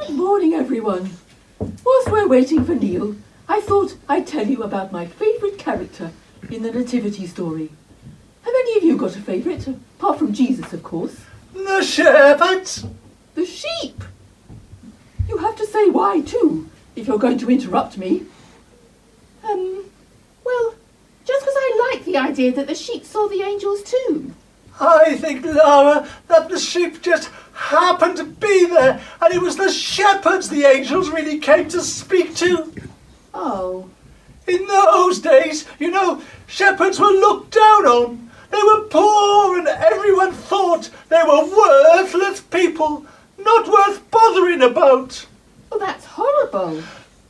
Good morning, everyone. Whilst we're waiting for Neil, I thought I'd tell you about my favourite character in the Nativity story. Have any of you got a favourite? Apart from Jesus, of course. The shepherds. The sheep! You have to say why, too, if you're going to interrupt me. Well, just because I like the idea that the sheep saw the angels too. I think, Lara, that the sheep just happened to be there, and it was the shepherds the angels really came to speak to. Oh. In those days, you know, shepherds were looked down on. They were poor, and everyone thought they were worthless people, not worth bothering about. Well, that's horrible.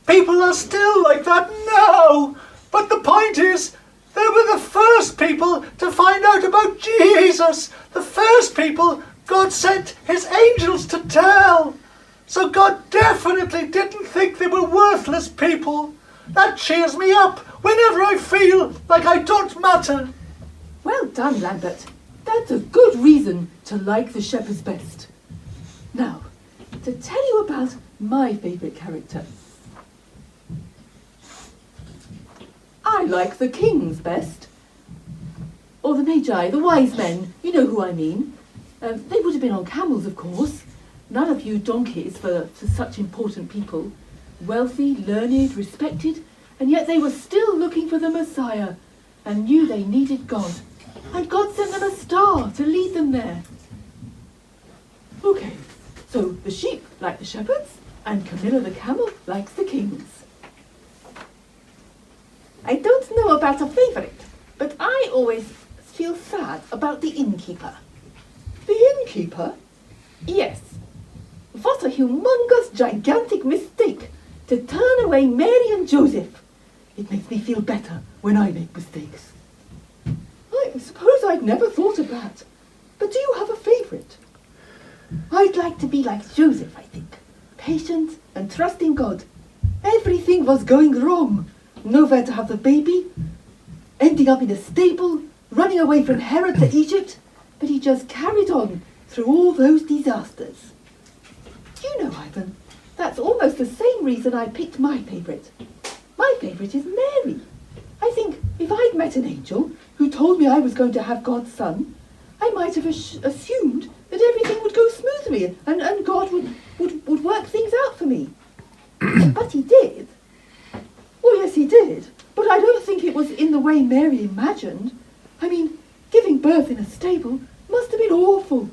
People are still like that now, but the point is, they were the first people to find out about Jesus, the first people God sent his angels to tell. So God definitely didn't think they were worthless people. That cheers me up whenever I feel like I don't matter. Well done, Lambert. That's a good reason to like the shepherds best. Now, to tell you about my favourite character. I like the kings best. Or the magi, the wise men, you know who I mean. They would have been on camels, of course. None of you donkeys for such important people. Wealthy, learned, respected, and yet they were still looking for the Messiah and knew they needed God. And God sent them a star to lead them there. Okay, so the sheep like the shepherds, and Camilla the camel likes the kings. I don't know about a favourite, but I always feel sad about the innkeeper. The innkeeper? Yes. What a humongous, gigantic mistake to turn away Mary and Joseph. It makes me feel better when I make mistakes. I suppose I'd never thought of that. But do you have a favourite? I'd like to be like Joseph, I think. Patient and trusting God. Everything was going wrong. Nowhere to have the baby, ending up in a stable, running away from Herod to Egypt, but he just carried on through all those disasters. You know, Ivan, that's almost the same reason I picked my favourite. My favourite is Mary. I think if I'd met an angel who told me I was going to have God's son, I might have assumed that everything would go smoothly and God would work things out for me. But he did. Well, yes, he did, but I don't think it was in the way Mary imagined. I mean, giving birth in a stable must have been awful.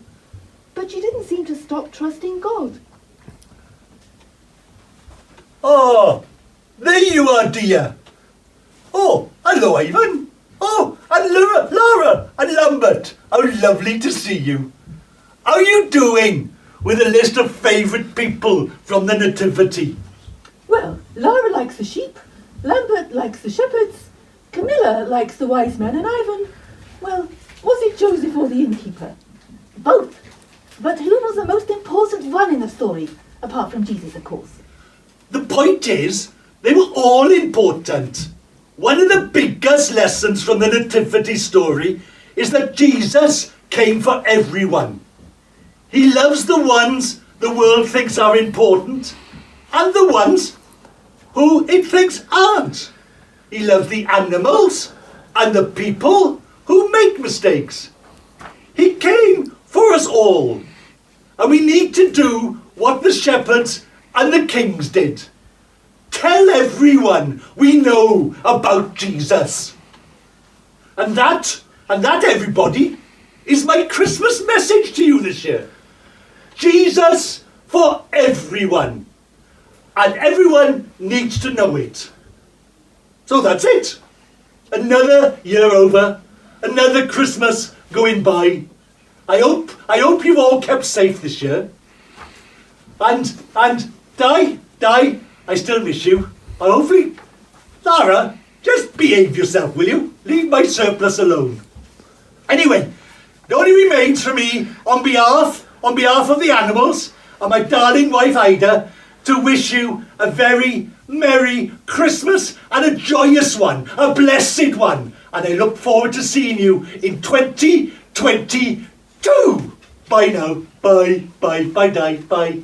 But she didn't seem to stop trusting God. Oh, there you are, dear. Oh, hello, Ivan. Oh, and Laura and Lambert. How lovely to see you. How are you doing with a list of favourite people from the Nativity? Well, Lara likes the sheep, Lambert likes the shepherds, Camilla likes the wise men, and Ivan, well, was it Joseph or the innkeeper? Both. But who was the most important one in the story, apart from Jesus, of course? The point is, they were all important. One of the biggest lessons from the Nativity story is that Jesus came for everyone. He loves the ones the world thinks are important and the ones who it thinks aren't. He loves the animals and the people who make mistakes. He came for us all. And we need to do what the shepherds and the kings did. Tell everyone we know about Jesus. And that, everybody, is my Christmas message to you this year. Jesus for everyone. And everyone needs to know it. So that's it. Another year over. Another Christmas going by. I hope you've all kept safe this year. And Di, I still miss you. And hopefully, Lara, just behave yourself, will you? Leave my surplus alone. Anyway, it only remains for me, on behalf of the animals and my darling wife Ida, to wish you a very Merry Christmas and a joyous one, a blessed one. And I look forward to seeing you in 2022. Bye now. Bye, Di. Bye.